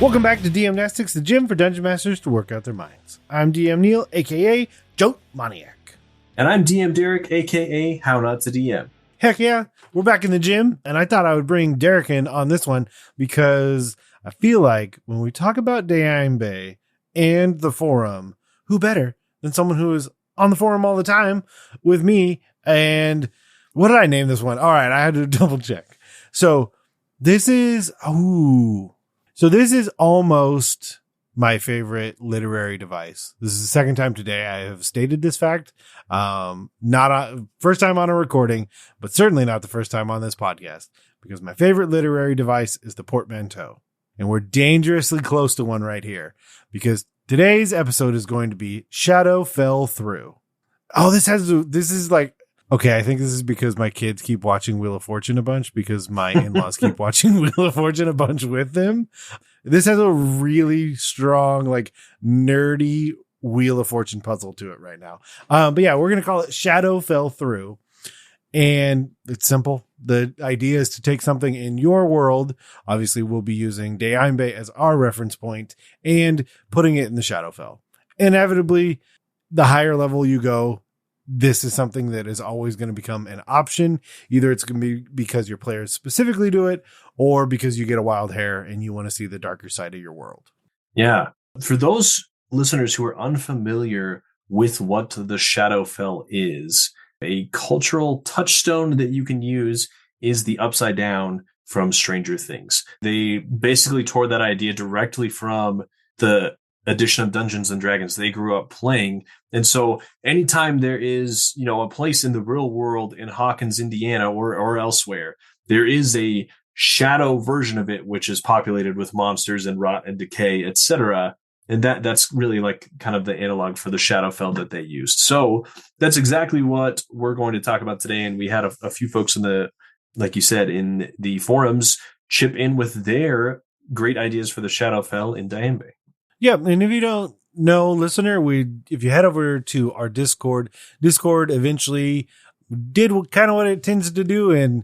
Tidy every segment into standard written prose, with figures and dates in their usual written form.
Welcome back to DM-Nastics, the gym for Dungeon Masters to work out their minds. I'm DM Neil, a.k.a. Jolt Maniac. And I'm DM Derek, a.k.a. How Not to DM. Heck yeah, we're back in the gym, and I thought I would bring Derek in on this one because I feel like when we talk about Dayeimbe and the forum, who better than someone who is on the forum all the time with me? And what did I name this one? All right, I had to double check. So this is almost my favorite literary device. This is the second time today I have stated this fact. First time on a recording, but certainly not the first time on this podcast, because my favorite literary device is the portmanteau. And we're dangerously close to one right here, because today's episode is going to be Shadowfell through. Oh, this is like, okay, I think this is because my kids keep watching Wheel of Fortune a bunch, because my in-laws keep watching Wheel of Fortune a bunch with them. This has a really strong, like, nerdy Wheel of Fortune puzzle to it right now. But yeah, we're going to call it Shadowfell through. And it's simple. The idea is to take something in your world. Obviously, we'll be using Dayeimbe as our reference point and putting it in the Shadowfell. Inevitably, the higher level you go, this is something that is always going to become an option. Either it's going to be because your players specifically do it, or because you get a wild hair and you want to see the darker side of your world. Yeah. For those listeners who are unfamiliar with what the Shadowfell is, a cultural touchstone that you can use is the Upside Down from Stranger Things. They basically tore that idea directly from the edition of Dungeons and Dragons they grew up playing. And so anytime there is, a place in the real world in Hawkins, Indiana or elsewhere, there is a shadow version of it, which is populated with monsters and rot and decay, etc. And that's really like kind of the analog for the Shadowfell that they used. So that's exactly what we're going to talk about today. And we had a few folks like you said, in the forums chip in with their great ideas for the Shadowfell in Dayeimbe. Yeah, and if you don't know, listener, if you head over to our Discord eventually did kind of what it tends to do and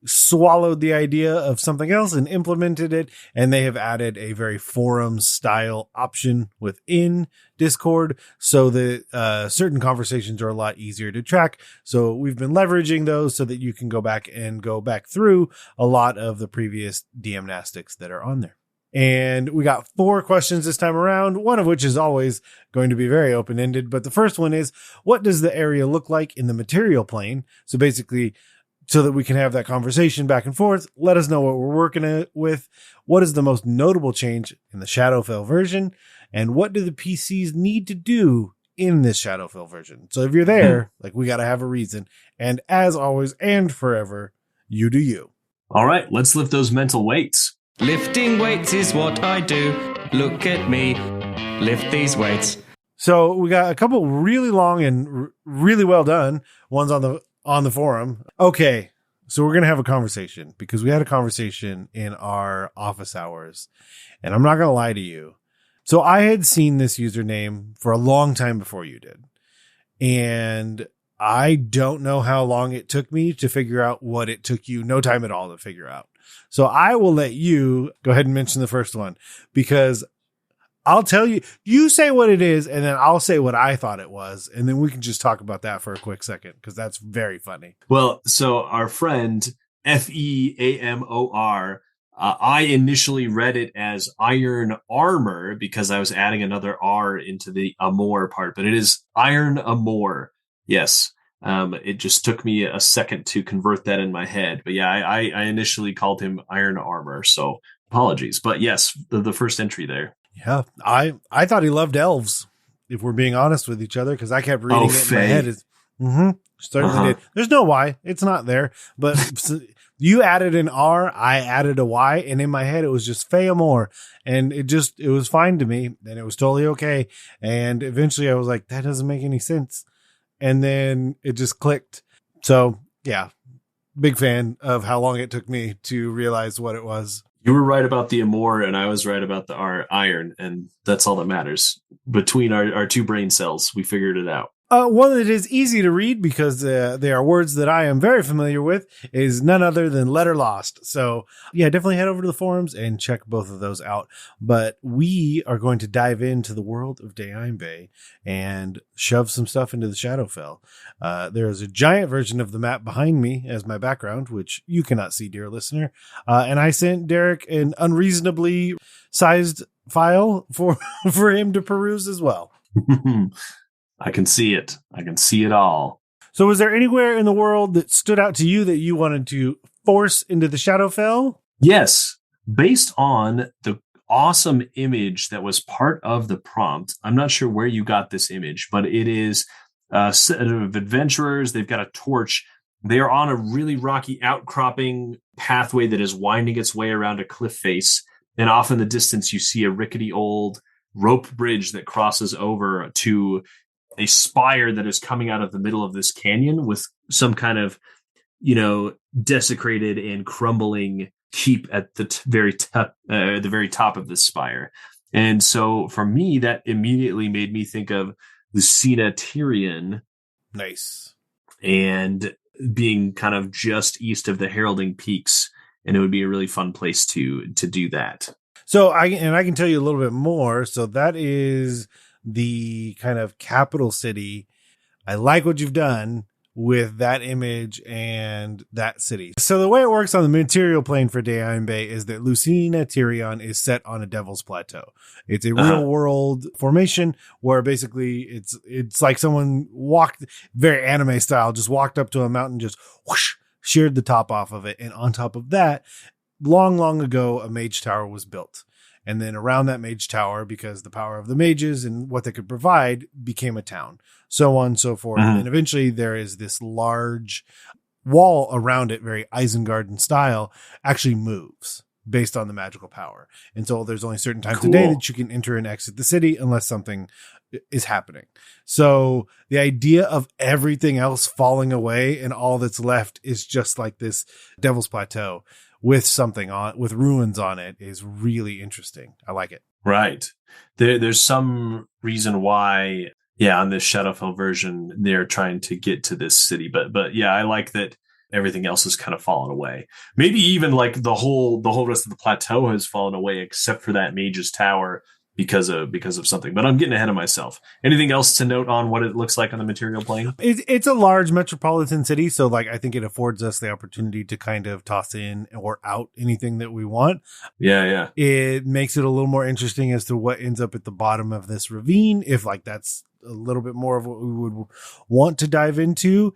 swallowed the idea of something else and implemented it, and they have added a very forum style option within Discord so that certain conversations are a lot easier to track. So we've been leveraging those so that you can go back through a lot of the previous DM-Nastics that are on there. And we got 4 questions this time around, one of which is always going to be very open-ended. But the first one is, what does the area look like in the material plane? So basically, so that we can have that conversation back and forth, let us know what we're working with. What is the most notable change in the Shadowfell version? And what do the PCs need to do in this Shadowfell version? So if you're there, we got to have a reason. And as always and forever, you do you. All right, let's lift those mental weights. Lifting weights is what I do. Look at me. Lift these weights. So we got a couple really long and really well done ones on the forum. Okay, so we're going to have a conversation because we had a conversation in our office hours. And I'm not going to lie to you. So I had seen this username for a long time before you did. And I don't know how long it took me to figure out what it took you. No time at all to figure out. So I will let you go ahead and mention the first one, because I'll tell you, you say what it is, and then I'll say what I thought it was. And then we can just talk about that for a quick second, because that's very funny. Well, so our friend Feamor, I initially read it as iron armor because I was adding another R into the amor part, but it is iron amor. Yes. It just took me a second to convert that in my head. But yeah, I initially called him Iron Armor, so apologies. But yes, the first entry there. Yeah, I thought he loved elves, if we're being honest with each other, because I kept reading it in my head. Certainly did. There's no Y. It's not there. But you added an R, I added a Y, and in my head it was just Feamor. And it was fine to me, and it was totally okay. And eventually I was like, that doesn't make any sense. And then it just clicked. So, yeah, big fan of how long it took me to realize what it was. You were right about the amor, and I was right about the iron, and that's all that matters. Between our two brain cells, we figured it out. One that is easy to read because they are words that I am very familiar with is none other than Letter Lost. So yeah, definitely head over to the forums and check both of those out. But we are going to dive into the world of Dayeimbe and shove some stuff into the Shadowfell. There is a giant version of the map behind me as my background, which you cannot see, dear listener. And I sent Derek an unreasonably sized file for him to peruse as well. I can see it. I can see it all. So was there anywhere in the world that stood out to you that you wanted to force into the Shadowfell? Yes. Based on the awesome image that was part of the prompt, I'm not sure where you got this image, but it is a set of adventurers. They've got a torch. They are on a really rocky outcropping pathway that is winding its way around a cliff face. And off in the distance, you see a rickety old rope bridge that crosses over to a spire that is coming out of the middle of this canyon with some kind of, desecrated and crumbling keep at the very top of this spire. And so for me, that immediately made me think of Lucina Tyrion. Nice. And being kind of just east of the Heralding Peaks. And it would be a really fun place to do that. So I can tell you a little bit more. So that is the kind of capital city. I like what you've done with that image and that city. So the way it works on the material plane for Dayeimbe is that Lucina Tyrion is set on a Devil's Plateau. It's a real world formation where basically it's like someone walked very anime style, just walked up to a mountain, just whoosh, sheared the top off of it. And on top of that, long ago, a mage tower was built. And then around that mage tower, because the power of the mages and what they could provide became a town, so on and so forth. And eventually there is this large wall around it, very Isengard style, actually moves based on the magical power. And so there's only certain times a day that you can enter and exit the city unless something is happening. So the idea of everything else falling away and all that's left is just like this Devil's Plateau with something with ruins on it is really interesting. I like it. Right. There's some reason why, on this Shadowfell version, they're trying to get to this city. But yeah, I like that everything else has kind of fallen away. Maybe even like the whole rest of the plateau has fallen away, except for that Mage's Tower because of something. But I'm getting ahead of myself. Anything else to note on what it looks like on the material plane? It's a large metropolitan city, so like I think it affords us the opportunity to kind of toss in or out anything that we want. Yeah. It makes it a little more interesting as to what ends up at the bottom of this ravine, if like that's a little bit more of what we would want to dive into.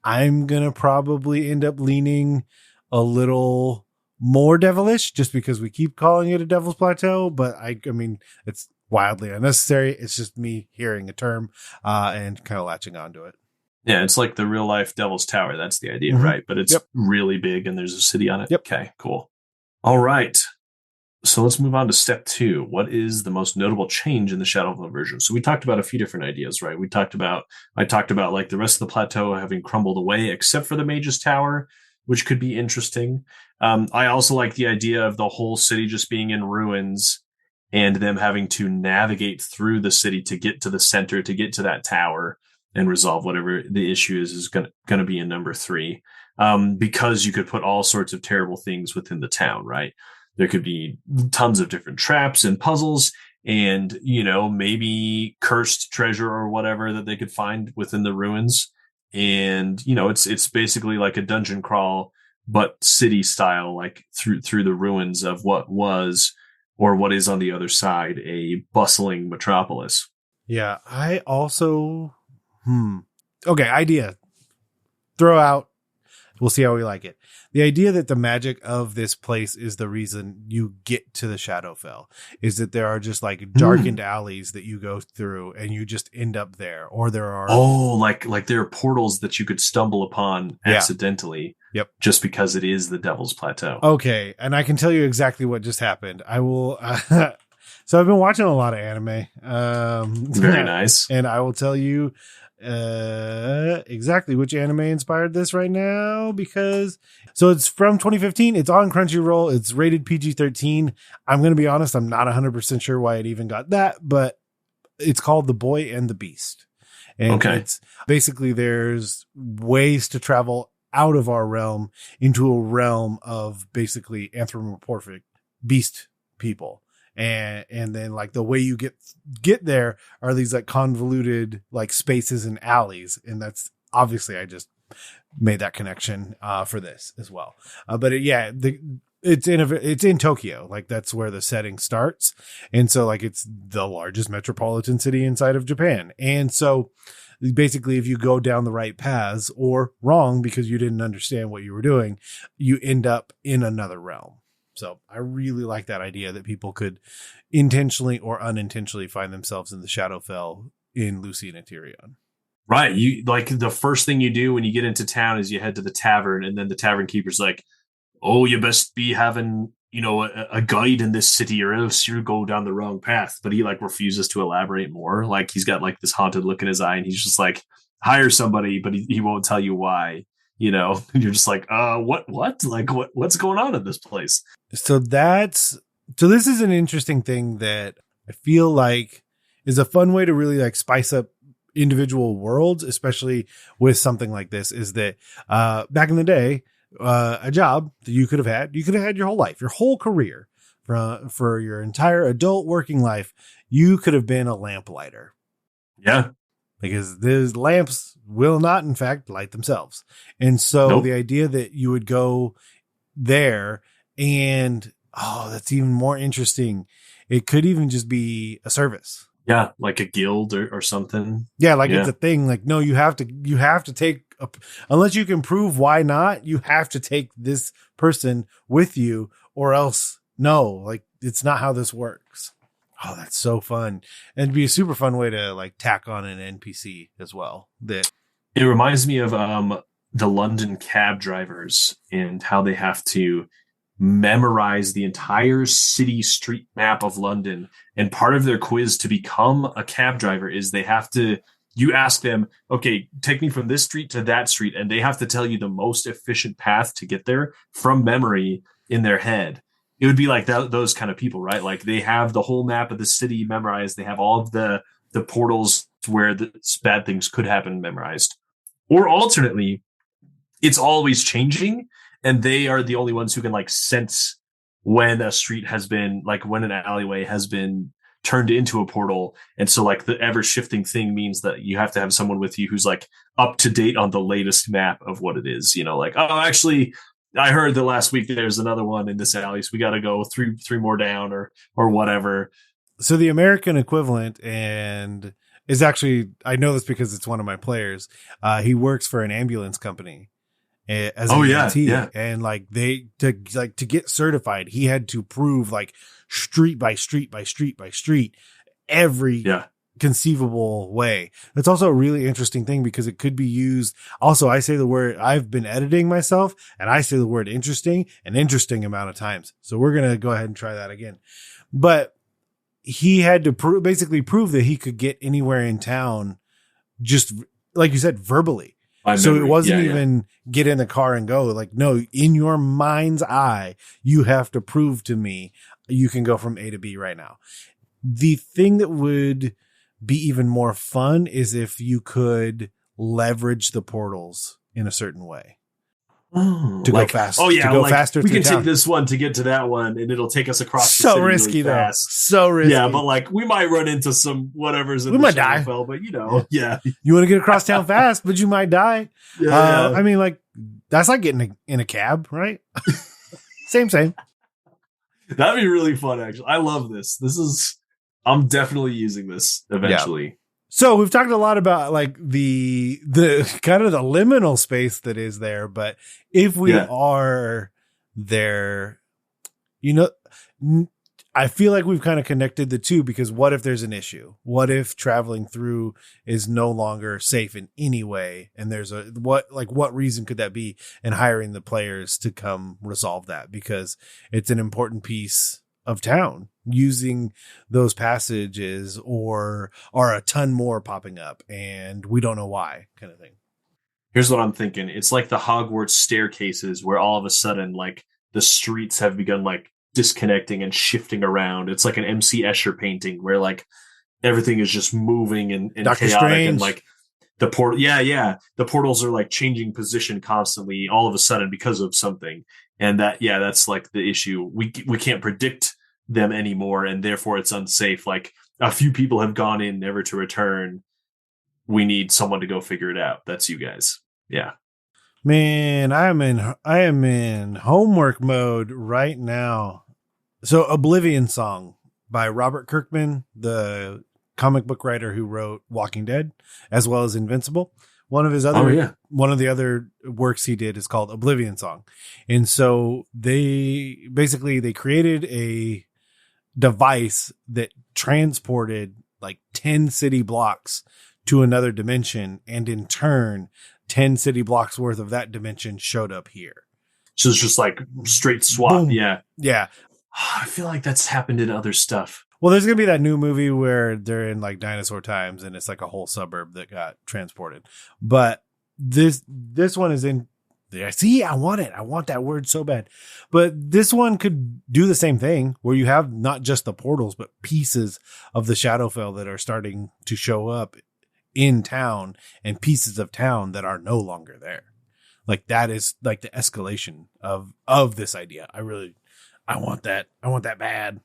I'm gonna probably end up leaning a little more devilish just because we keep calling it a Devil's Plateau, but I mean, it's wildly unnecessary. It's just me hearing a term and kind of latching onto it. Yeah, it's like the real life Devil's Tower. That's the idea, right? But it's really big and there's a city on it. Yep. Okay, cool. All right. So let's move on to step 2. What is the most notable change in the Shadowfell version? So we talked about a few different ideas, right? I talked about like the rest of the plateau having crumbled away, except for the Mage's Tower, which could be interesting. I also like the idea of the whole city just being in ruins and them having to navigate through the city to get to the center, to get to that tower and resolve whatever the issue is going to be in number 3. Because you could put all sorts of terrible things within the town, right? There could be tons of different traps and puzzles and, maybe cursed treasure or whatever that they could find within the ruins. And, it's basically like a dungeon crawl, but city style, like through the ruins of what was or what is on the other side, a bustling metropolis. Yeah, I also, okay, idea. Throw out. We'll see how we like it. The idea that the magic of this place is the reason you get to the Shadowfell is that there are just like darkened alleys that you go through and you just end up there. Or there are like there are portals that you could stumble upon accidentally. Yep. Just because it is the Devil's Plateau. Okay, and I can tell you exactly what just happened. I will. So I've been watching a lot of anime. Very nice. And I will tell you exactly which anime inspired this right now, because so it's from 2015. It's on Crunchyroll. It's rated PG-13. I'm going to be honest, I'm not 100% sure why it even got that, but it's called The Boy and the Beast. And it's basically there's ways to travel out of our realm into a realm of basically anthropomorphic beast people. And then like the way you get there are these like convoluted like spaces and alleys. And that's obviously I just made that connection for this as well. But it's in Tokyo. Like that's where the setting starts. And so like it's the largest metropolitan city inside of Japan. And so basically if you go down the right paths or wrong because you didn't understand what you were doing, you end up in another realm. So I really like that idea that people could intentionally or unintentionally find themselves in the Shadowfell in Lucy and Tyrion. Right. You like the first thing you do when you get into town is you head to the tavern, and then the tavern keeper's like, "Oh, you best be having, a guide in this city or else you go down the wrong path." But he like refuses to elaborate more. Like he's got like this haunted look in his eye and he's just like, hire somebody, but he won't tell you why, and you're just like, what, like what's going on in this place? So this is an interesting thing that I feel like is a fun way to really like spice up individual worlds, especially with something like this, is that back in the day, a job that you could have had your whole life, your whole career for your entire adult working life, you could have been a lamplighter. Yeah. Because these lamps will not, in fact, light themselves. And so the idea that you would go there and, that's even more interesting. It could even just be a service. Yeah, like a guild or something. Yeah, like it's a thing. Like, no, you have to take unless you can prove why not, you have to take this person with you or else no, like it's not how this works. Oh, that's so fun. And it'd be a super fun way to like tack on an NPC as well. That it reminds me of the London cab drivers and how they have to memorize the entire city street map of London. And part of their quiz to become a cab driver is you ask them, okay, take me from this street to that street. And they have to tell you the most efficient path to get there from memory in their head. It would be like those kind of people, right? Like they have the whole map of the city memorized. They have all of the portals where the bad things could happen memorized. Or alternately, it's always changing. And they are the only ones who can like sense when a street has been like when an alleyway has been turned into a portal. And so like the ever shifting thing means that you have to have someone with you who's like up to date on the latest map of what it is, like, oh, actually I heard that last week there's another one in this alley. So we got to go three more down or whatever. So the American equivalent and is actually, I know this because it's one of my players. He works for an ambulance company. As an EMT, and like to get certified, he had to prove like street by street by street by street every conceivable way. That's also a really interesting thing because it could be used. Also, I say the word, I've been editing myself and I say the word interesting an interesting amount of times. So we're going to go ahead and try that again. But he had to basically prove that he could get anywhere in town, just like you said, verbally. So it wasn't even get in the car and go. Like, no, in your mind's eye, you have to prove to me you can go from A to B right now. The thing that would be even more fun is if you could leverage the portals in a certain way. To go fast. Oh, yeah. To go faster. We can take this one to get to that one and it'll take us across the city risky, really fast. So risky. Yeah, but like we might run into some whatever's in we the might die. But You want to get across town fast, but you might die. I mean, like that's like getting in a cab, right? Same. That'd be really fun, actually. I love this. I'm definitely using this eventually. Yeah. So we've talked a lot about like the kind of the liminal space that is there, but if we are there, I feel like we've kind of connected the two because what if there's an issue? What if traveling through is no longer safe in any way? And there's what reason could that be? And hiring the players to come resolve that because it's an important piece of town. Using those passages or are a ton more popping up and we don't know why kind of thing. Here's what I'm thinking. It's like the Hogwarts staircases where all of a sudden like the streets have begun like disconnecting and shifting around. It's like an MC Escher painting where like everything is just moving and Doctor chaotic Strange. and like The portals are like changing position constantly all of a sudden because of something. And that's like the issue. We can't predict them anymore, and therefore it's unsafe. Like a few people have gone in never to return. We need someone to go figure it out. That's you guys. Yeah. Man, I am in homework mode right now. So Oblivion Song by Robert Kirkman, the comic book writer who wrote Walking Dead, as well as Invincible. One of the other works he did is called Oblivion Song. And so they created a device that transported like 10 city blocks to another dimension. And in turn, 10 city blocks worth of that dimension showed up here. So it's just like straight swap. Boom. Yeah. Yeah. I feel like that's happened in other stuff. Well, there's going to be that new movie where they're in like dinosaur times and it's like a whole suburb that got transported. But this one is in there. See, I want it. I want that word so bad. But this one could do the same thing where you have not just the portals, but pieces of the Shadowfell that are starting to show up in town and pieces of town that are no longer there. Like that is like the escalation of this idea. I want that. I want that bad.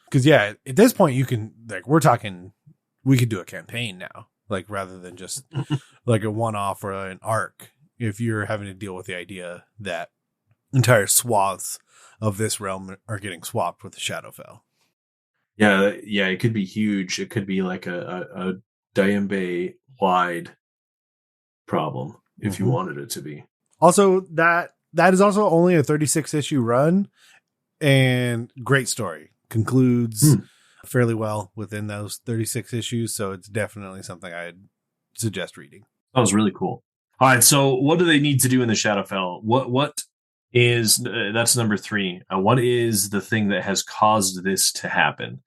Cause yeah, at this point you can like, we could do a campaign now, like rather than just like a one-off or an arc. If you're having to deal with the idea that entire swaths of this realm are getting swapped with the Shadowfell. Yeah. It could be huge. It could be like a Dayeimbe wide problem if you wanted it to be. Also, that is also only a 36 issue run, and great story. Concludes fairly well within those 36 issues, so it's definitely something I'd suggest reading. That was really cool. All right, so what do they need to do in the Shadowfell? What is that's number 3? What is the thing that has caused this to happen?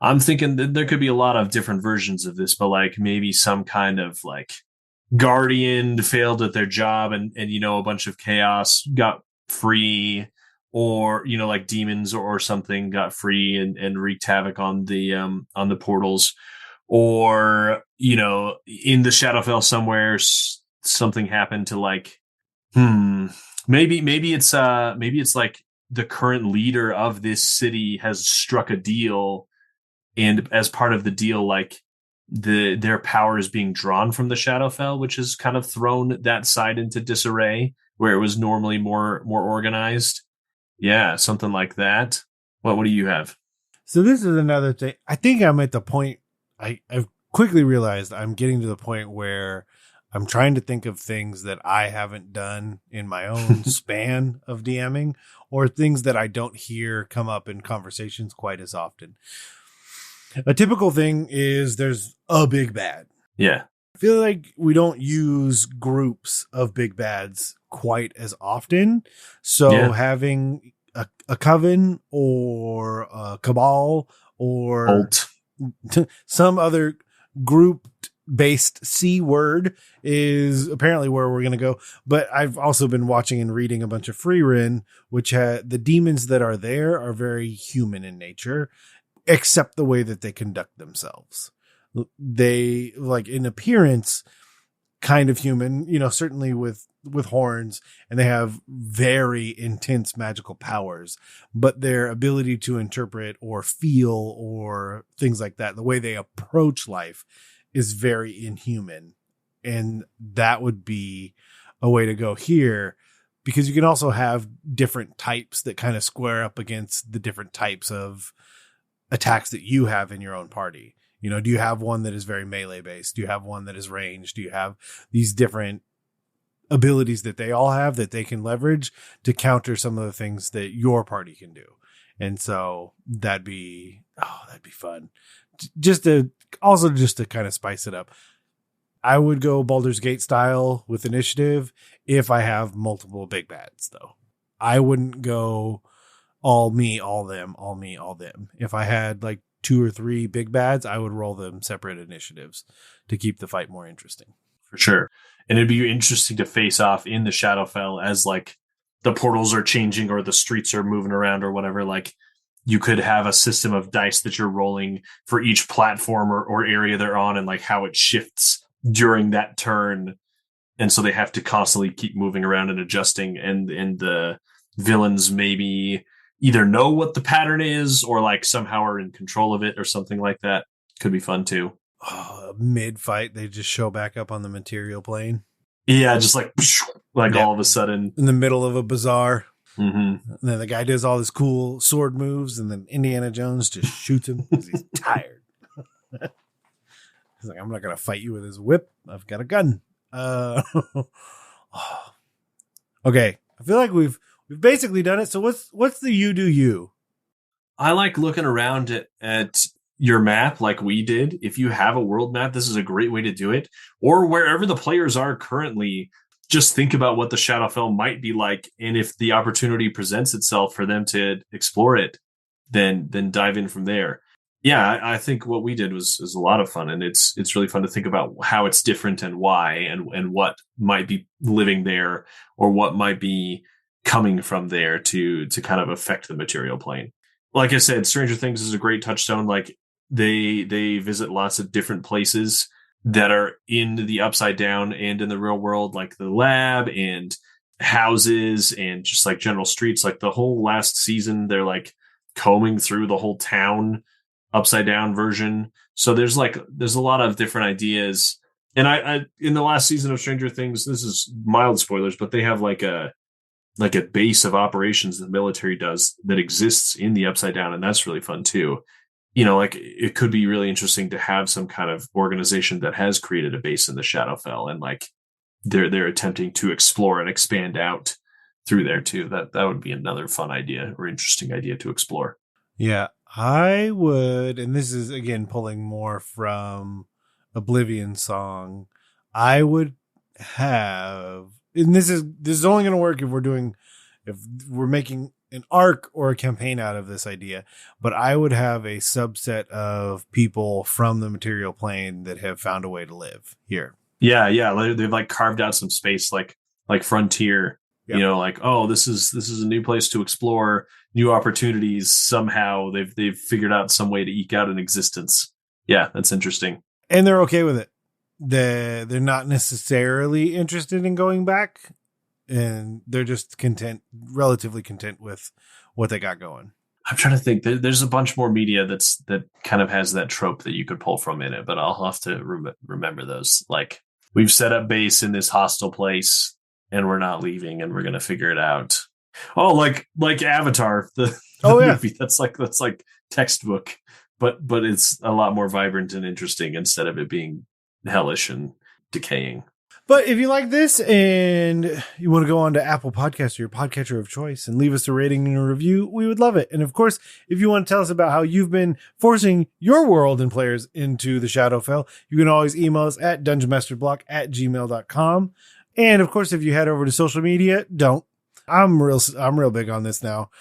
I'm thinking that there could be a lot of different versions of this, but like maybe some kind of like guardian failed at their job and a bunch of chaos got free, or like demons or something got free and wreaked havoc on the portals, or in the Shadowfell somewhere something happened to like maybe it's like the current leader of this city has struck a deal, and as part of the deal, like their power is being drawn from the Shadowfell, which has kind of thrown that side into disarray where it was normally more organized. Yeah, something like that. What do you have? So this is another thing. I think I'm at the point I've quickly realized I'm getting to the point where I'm trying to think of things that I haven't done in my own span of DMing, or things that I don't hear come up in conversations quite as often. A typical thing is there's a big bad. Yeah. I feel like we don't use groups of big bads quite as often. So having a coven or a cabal or Alt. some other group based C word is apparently where we're going to go. But I've also been watching and reading a bunch of Freerin, which the demons that are there are very human in nature, except the way that they conduct themselves. They, like, in appearance, kind of human, certainly with horns, and they have very intense magical powers, but their ability to interpret or feel or things like that, the way they approach life is very inhuman. And that would be a way to go here, because you can also have different types that kind of square up against the different types of attacks that you have in your own party. Do you have one that is very melee based? Do you have one that is ranged? Do you have these different abilities that they all have that they can leverage to counter some of the things that your party can do? And so that'd be fun. Just to kind of spice it up. I would go Baldur's Gate style with initiative if I have multiple big bads, though. I wouldn't go all me, all them, all me, all them. If I had like 2 or 3 big bads, I would roll them separate initiatives to keep the fight more interesting. For sure. And it'd be interesting to face off in the Shadowfell as like the portals are changing or the streets are moving around or whatever. Like you could have a system of dice that you're rolling for each platform or area they're on, and like how it shifts during that turn. And so they have to constantly keep moving around and adjusting. And the villains maybe either know what the pattern is or like somehow are in control of it or something like that. Could be fun too. Mid-fight, they just show back up on the material plane. Yeah, just like all of a sudden. In the middle of a bazaar. Mm-hmm. And then the guy does all his cool sword moves, and then Indiana Jones just shoots him because he's tired. He's like, I'm not going to fight you with his whip. I've got a gun. Okay. I feel like we've basically done it. So what's the you do you? I like looking around at your map like we did. If you have a world map, this is a great way to do it. Or wherever the players are currently, just think about what the Shadowfell might be like. And if the opportunity presents itself for them to explore it, then dive in from there. Yeah, I think what we did was a lot of fun, and it's really fun to think about how it's different and why, and what might be living there or what might be coming from there to kind of affect the material plane. Like I said, Stranger Things is a great touchstone. Like they visit lots of different places that are in the Upside Down and in the real world, like the lab and houses and just like general streets. Like the whole last season, they're like combing through the whole town Upside Down version. So there's a lot of different ideas. And I in the last season of Stranger Things, this is mild spoilers, but they have like a base of operations the military does that exists in the Upside Down, and that's really fun too. Like it could be really interesting to have some kind of organization that has created a base in the Shadowfell, and like they're attempting to explore and expand out through there too. That would be another fun idea or interesting idea to explore. Yeah, I would, and this is again pulling more from Oblivion Song. I would have, and this is only going to work if we're making an arc or a campaign out of this idea, but I would have a subset of people from the material plane that have found a way to live here. Yeah. They've like carved out some space, like Frontier. Yep. Like, oh, this is a new place to explore, new opportunities. Somehow they've figured out some way to eke out an existence. Yeah, that's interesting. And they're okay with it. They're not necessarily interested in going back, and they're just relatively content with what they got going. I'm trying to think. There's a bunch more media that kind of has that trope that you could pull from in it, but I'll have to remember those. Like, we've set up base in this hostile place, and we're not leaving, and we're going to figure it out. Oh, like Avatar, the movie. That's like textbook, but it's a lot more vibrant and interesting instead of it being hellish and decaying. But if you like this and you want to go on to Apple Podcasts or your podcatcher of choice and leave us a rating and a review, we would love it. And of course, if you want to tell us about how you've been forcing your world and players into the Shadowfell, you can always email us at dungeonmasterblock@gmail.com. And of course, if you head over to social media, I'm real big on this now.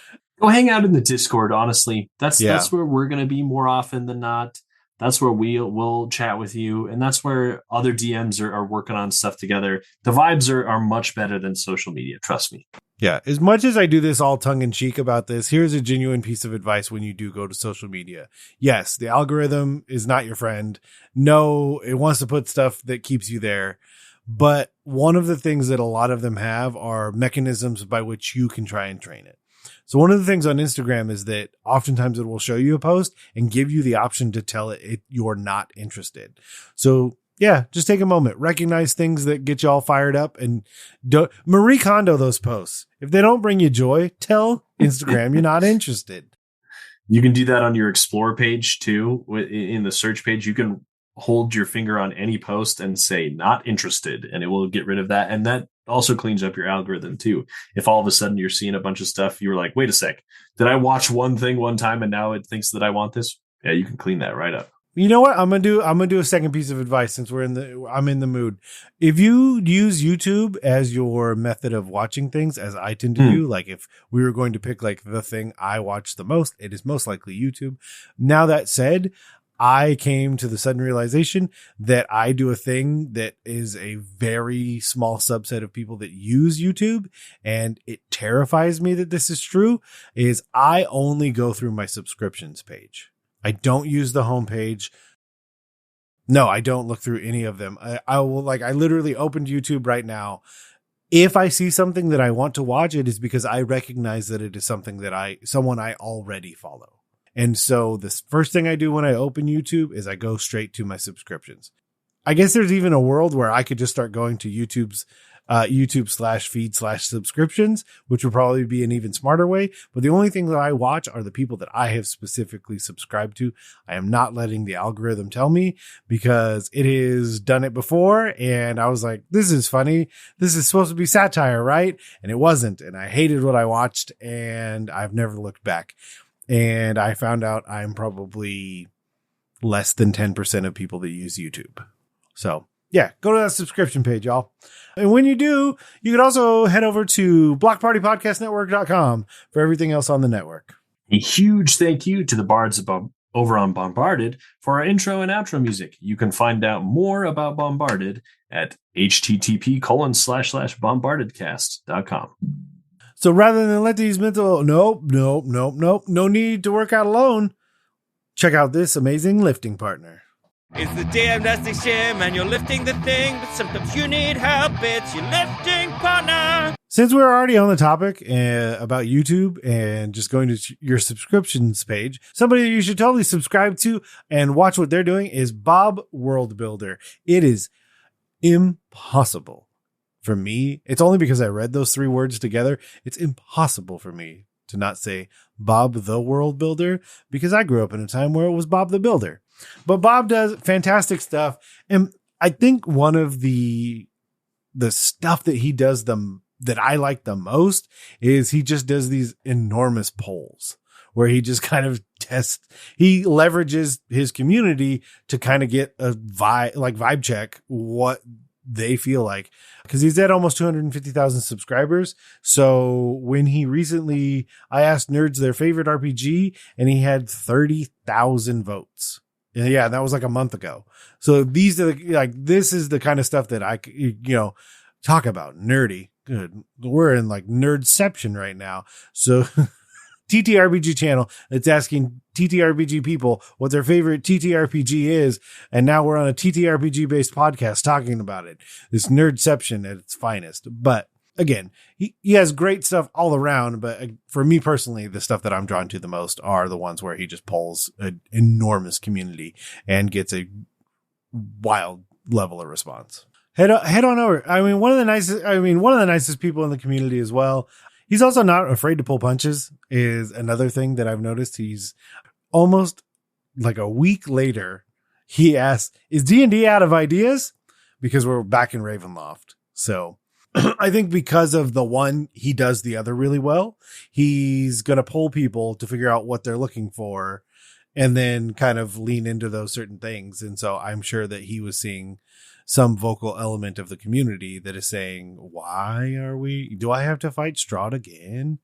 Go hang out in the Discord. Honestly, that's where we're going to be more often than not. That's where we'll chat with you. And that's where other DMs are working on stuff together. The vibes are much better than social media. Trust me. Yeah. As much as I do this all tongue in cheek about this, here's a genuine piece of advice when you do go to social media. Yes, the algorithm is not your friend. No, it wants to put stuff that keeps you there. But one of the things that a lot of them have are mechanisms by which you can try and train it. So one of the things on Instagram is that oftentimes it will show you a post and give you the option to tell it you're not interested. So yeah, just take a moment, recognize things that get you all fired up, and Marie Kondo those posts. If they don't bring you joy, tell Instagram you're not interested. You can do that on your Explore page too. In the search page, you can hold your finger on any post and say not interested, and it will get rid of that. And that also cleans up your algorithm too. If all of a sudden you're seeing a bunch of stuff, you're like, wait a sec, did I watch one thing one time and now it thinks that I want this? Yeah, you can clean that right up. You know what? I'm gonna do a second piece of advice since I'm in the mood. If you use YouTube as your method of watching things, as I tend to do, like if we were going to pick like the thing I watch the most, it is most likely YouTube. Now that said, I came to the sudden realization that I do a thing that is a very small subset of people that use YouTube, and it terrifies me that this is true, is I only go through my subscriptions page. I don't use the homepage. No, I don't look through any of them. I literally opened YouTube right now. If I see something that I want to watch, it is because I recognize that it is something that someone I already follow. And so the first thing I do when I open YouTube is I go straight to my subscriptions. I guess there's even a world where I could just start going to YouTube's YouTube/feed/subscriptions, which would probably be an even smarter way. But the only thing that I watch are the people that I have specifically subscribed to. I am not letting the algorithm tell me, because it has done it before. And I was like, this is funny. This is supposed to be satire, right? And it wasn't. And I hated what I watched, and I've never looked back. And I found out I'm probably less than 10% of people that use YouTube. So yeah, go to that subscription page, y'all. And when you do, you can also head over to blockpartypodcastnetwork.com for everything else on the network. A huge thank you to the bards over on Bombarded for our intro and outro music. You can find out more about Bombarded at http://bombardedcast.com. So rather than let these mental, nope, no need to work out alone. Check out this amazing lifting partner. It's the DM-Nastics gym and you're lifting the thing, but sometimes you need help. It's your lifting partner. Since we're already on the topic about YouTube and just going to your subscriptions page, somebody you should totally subscribe to and watch what they're doing is Bob World Builder. It is impossible for me. It's only because I read those 3 words together. It's impossible for me to not say Bob the World Builder, because I grew up in a time where it was Bob the Builder. But Bob does fantastic stuff. And I think one of the stuff that he does that I like the most is he just does these enormous polls where he just kind of he leverages his community to kind of get a vibe check what they feel like, because he's at almost 250,000 subscribers. So when I asked nerds their favorite RPG, and he had 30,000 votes. Yeah, that was like a month ago. So these are this is the kind of stuff that I, talk about nerdy. Good. We're in like nerdception right now. So TTRPG channel that's asking TTRPG people what their favorite TTRPG is. And now we're on a TTRPG based podcast talking about it. This nerdception at its finest. But again, he has great stuff all around, but for me personally, the stuff that I'm drawn to the most are the ones where he just polls an enormous community and gets a wild level of response. Head on over. One of the nicest people in the community as well. He's also not afraid to pull punches is another thing that I've noticed. He's almost like a week later, he asks, is D&D out of ideas? Because we're back in Ravenloft. So I think because of the one, he does the other really well. He's going to pull people to figure out what they're looking for and then kind of lean into those certain things. And so I'm sure that he was seeing some vocal element of the community that is saying, do I have to fight Strahd again?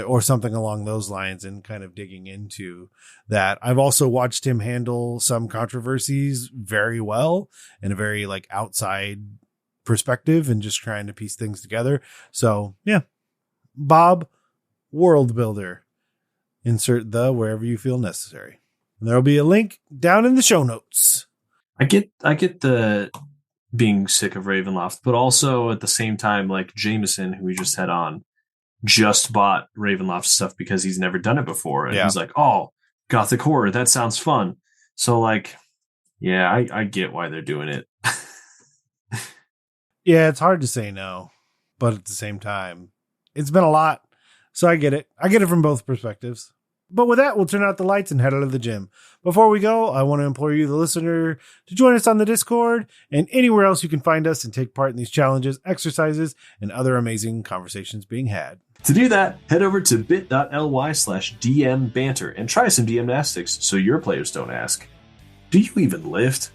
Or something along those lines, and kind of digging into that. I've also watched him handle some controversies very well in a very outside perspective and just trying to piece things together. So yeah, Bob World Builder, insert the wherever you feel necessary. And there'll be a link down in the show notes. I get the being sick of Ravenloft, but also at the same time, like Jameson, who we just had on, just bought Ravenloft stuff because he's never done it before. And he's like, oh, Gothic horror, that sounds fun. So I get why they're doing it. Yeah, it's hard to say no, but at the same time, it's been a lot. So I get it. I get it from both perspectives. But with that, we'll turn out the lights and head out of the gym. Before we go, I want to implore you, the listener, to join us on the Discord and anywhere else you can find us and take part in these challenges, exercises, and other amazing conversations being had. To do that, head over to bit.ly/DMBanter and try some DM-Nastics so your players don't ask, do you even lift?